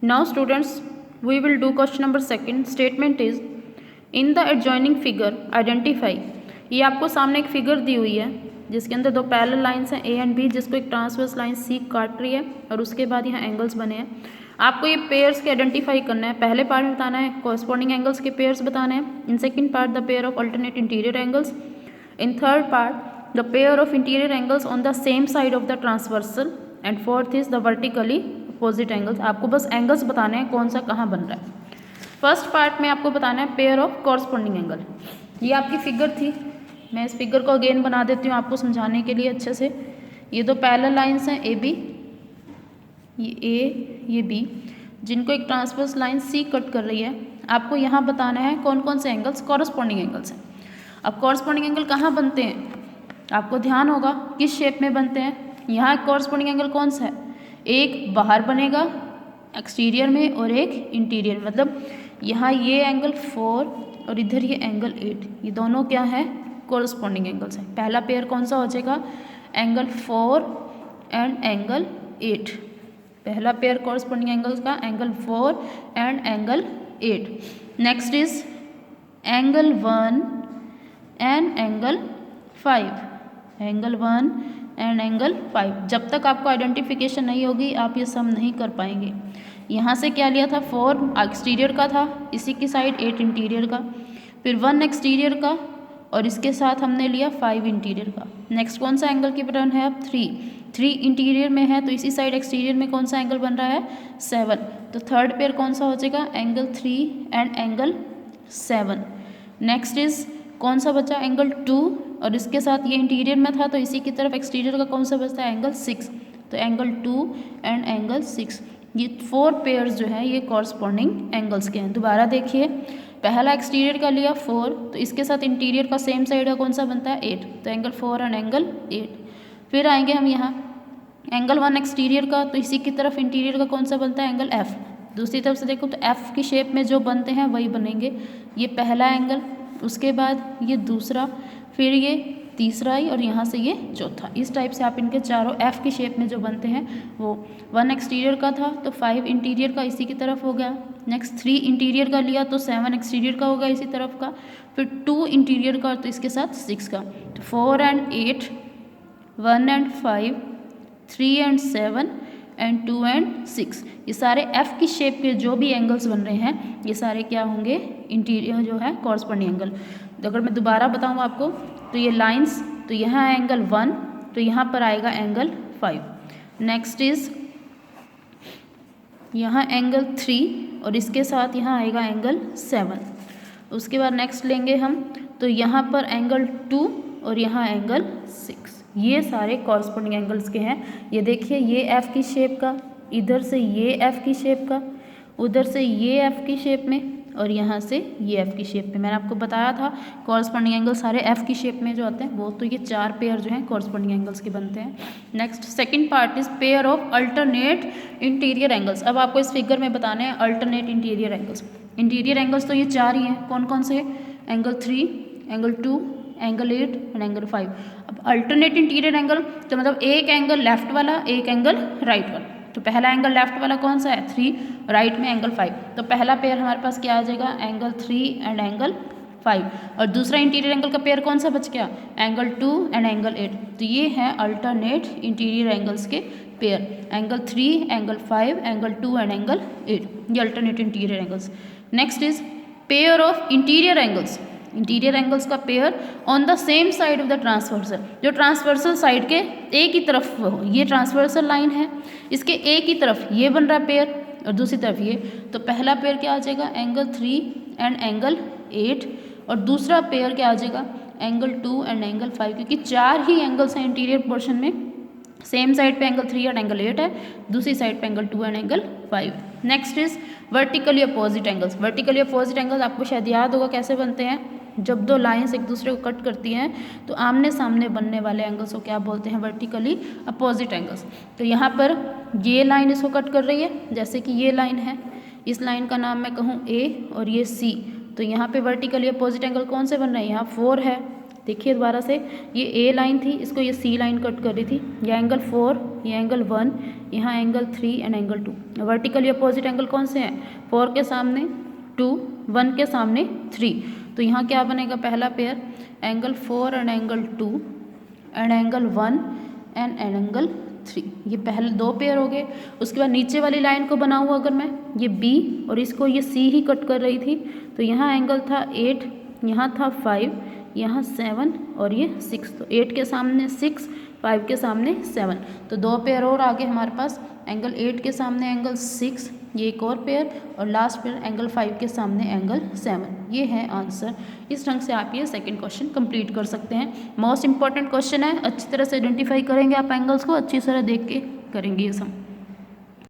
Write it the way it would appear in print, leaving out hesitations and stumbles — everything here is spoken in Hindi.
Now students, we will do question number 2. Statement is, in the adjoining figure identify. ये आपको सामने एक फिगर दी हुई है जिसके अंदर दो पैरेलल लाइंस हैं ए एंड बी, जिसको एक ट्रांसवर्स लाइन सी काट रही है और उसके बाद यहाँ एंगल्स बने हैं। आपको ये पेयर्स के आइडेंटिफाई करना है। पहले पार्ट में बताना है कॉरस्पॉन्डिंग एंगल्स के पेयर्स बताने हैं। In second part the pair of alternate interior angles. In third part the pair of interior angles on the same side of the transversal and fourth is the vertically opposite angles. आपको बस एंगल्स बताने हैं कौन सा कहाँ बन रहा है। फर्स्ट पार्ट में आपको बताना है पेयर ऑफ कॉरस्पॉन्डिंग एंगल। ये आपकी फिगर थी, मैं इस फिगर को अगेन बना देती हूँ आपको समझाने के लिए अच्छे से। ये दो पैरेलल लाइंस हैं ए बी, ये ए ये बी, जिनको एक ट्रांसवर्स लाइन सी कट कर रही है। आपको यहाँ बताना है कौन कौन से एंगल्स कॉरस्पॉन्डिंग एंगल्स हैं। अब कॉरस्पॉन्डिंग एंगल कहाँ बनते हैं, आपको ध्यान होगा किस शेप में बनते हैं। यहाँ कॉरस्पॉन्डिंग एंगल कौन सा है, एक बाहर बनेगा एक्सटीरियर में और एक इंटीरियर में। मतलब यहाँ ये एंगल 4 और इधर ये एंगल 8, ये दोनों क्या है कॉरस्पॉन्डिंग एंगल्स हैं। पहला पेयर कौन सा हो जाएगा, एंगल 4 एंड एंगल 8। पहला पेयर कॉरस्पॉन्डिंग एंगल्स का angle 4 and angle 8। Next is angle 1 and angle 5, angle 1 and angle 5। जब तक आपको आइडेंटिफिकेशन नहीं होगी आप ये सम नहीं कर पाएंगे। यहाँ से क्या लिया था, 4 एक्सटीरियर का था, इसी की साइड 8 इंटीरियर का, फिर 1 एक्सटीरियर का और इसके साथ हमने लिया 5 इंटीरियर का। नेक्स्ट कौन सा एंगल की पैटर्न है, अब 3 इंटीरियर में है तो इसी साइड एक्सटीरियर में कौन सा एंगल बन रहा है, 7। तो थर्ड पेयर कौन सा हो जाएगा, angle 3 and angle 7। Next is कौन सा बचा, एंगल 2 और इसके साथ ये इंटीरियर में था तो इसी की तरफ एक्सटीरियर का कौन सा बचता है, एंगल 6। तो एंगल 2 एंड एंगल 6, ये 4 पेयर्स जो है ये कॉरस्पॉन्डिंग एंगल्स के हैं। दोबारा देखिए, पहला एक्सटीरियर का लिया 4 तो इसके साथ इंटीरियर का सेम साइड का कौन सा बनता है, 8। तो एंगल 4 एंड एंगल 8। फिर आएंगे हम यहाँ एंगल 1 एक्सटीरियर का तो इसी की तरफ इंटीरियर का कौन सा बनता है, एंगल F। दूसरी तरफ से देखो तो F की शेप में जो बनते हैं वही बनेंगे। ये पहला एंगल, उसके बाद ये दूसरा, फिर ये तीसरा ही और यहाँ से ये चौथा। इस टाइप से आप इनके चारों F की शेप में जो बनते हैं वो 1 एक्सटीरियर का था तो 5 इंटीरियर का इसी की तरफ हो गया। नेक्स्ट 3 इंटीरियर का लिया तो 7 एक्सटीरियर का होगा इसी तरफ का, फिर 2 इंटीरियर का तो इसके साथ 6 का। तो 4 and 8, 1 and 5, 3 and 7 and 2 and 6, ये सारे F की शेप के जो भी एंगल्स बन रहे हैं ये सारे क्या होंगे, इंटीरियर जो है कॉरस्पॉन्डिंग एंगल। तो अगर मैं दोबारा बताऊँ आपको तो ये लाइंस, तो यहाँ एंगल 1 तो यहाँ पर आएगा एंगल 5। नेक्स्ट इज यहाँ एंगल 3 और इसके साथ यहाँ आएगा एंगल 7। उसके बाद नेक्स्ट लेंगे हम तो यहाँ पर एंगल 2 और यहाँ एंगल 6। ये सारे कॉरस्पॉन्डिंग एंगल्स के हैं। ये देखिए, ये F की शेप का, इधर से ये F की शेप का, उधर से ये F की शेप में और यहाँ से ये F की शेप में। मैंने आपको बताया था कॉरस्पॉन्डिंग एंगल सारे F की शेप में जो आते हैं वो, तो ये 4 पेयर जो हैं कॉरस्पॉन्डिंग एंगल्स के बनते हैं। Next second part is pair of alternate interior angles. अब आपको इस फिगर में बताने हैं alternate interior angles. Interior angles तो ये 4 ही हैं, कौन कौन से, angle 3, angle 2, angle 8 and angle 5। अब अल्टरनेट इंटीरियर एंगल तो मतलब एक एंगल लेफ्ट वाला, एक एंगल राइट वाला। तो पहला एंगल लेफ्ट वाला कौन सा है, 3, राइट में एंगल 5। तो पहला पेयर हमारे पास क्या आ जाएगा, एंगल 3 एंड एंगल 5। और दूसरा इंटीरियर एंगल का पेयर कौन सा बच गया, एंगल 2 एंड एंगल 8। तो ये है अल्टरनेट इंटीरियर एंगल्स के pair, angle 3, angle 5, angle 2 and angle 8, ये alternate interior angles. Next is pair of interior angles. Interior angles का pair on the same side of the transversal, जो ट्रांसवर्सल साइड के एक ही तरफ हो। ये ट्रांसवर्सल लाइन है, इसके एक ही तरफ ये बन रहा है पेयर और दूसरी तरफ ये। तो पहला पेयर क्या आ जाएगा, एंगल 3 एंड एंगल 8 और दूसरा पेयर क्या आ जाएगा, एंगल 2 एंड एंगल 5। क्योंकि 4 ही एंगल्स हैं इंटीरियर पोर्शन में, सेम साइड पे एंगल 3 एंड एंगल 8 है, दूसरी साइड पे angle 2 and angle 5। Next is vertically opposite angles. Vertically opposite angles आपको शायद याद होगा कैसे बनते हैं, जब दो लाइंस एक दूसरे को कट करती हैं तो आमने सामने बनने वाले एंगल्स को क्या बोलते हैं, वर्टिकली अपोजिट एंगल्स। तो यहाँ पर ये लाइन इसको कट कर रही है, जैसे कि ये लाइन है, इस लाइन का नाम मैं कहूँ A और ये C। तो यहाँ पे वर्टिकली अपोजिट एंगल कौन से बन रहे हैं, यहाँ 4 है। देखिए दोबारा से, ये A लाइन थी, इसको ये C लाइन कट कर रही थी। ये एंगल 4, ये एंगल 1, यहाँ angle 3 and angle 2। Vertically opposite angle कौन से हैं? 4 के सामने 2, 1 के सामने 3। तो यहाँ क्या बनेगा? पहला pair angle 4 and angle 2 and angle 1 and angle 3। ये पहले 2 पेयर हो गए। उसके बाद नीचे वाली लाइन को बनाऊँ अगर मैं, ये B और इसको ये C ही कट कर रही थी, तो यहाँ एंगल था 8, यहाँ था 5, यहाँ 7 और ये 6। तो 8 के सामने 6, 5 के सामने 7। तो 2 पेयर और आगे हमारे पास, एंगल 8 के सामने एंगल 6, ये एक और पेयर, और लास्ट पेयर एंगल 5 के सामने एंगल 7। ये है आंसर। इस ढंग से आप ये सेकंड क्वेश्चन कंप्लीट कर सकते हैं। मोस्ट इंपॉर्टेंट क्वेश्चन है, अच्छी तरह से आइडेंटिफाई करेंगे आप एंगल्स को, अच्छी तरह देख के करेंगे ये सम।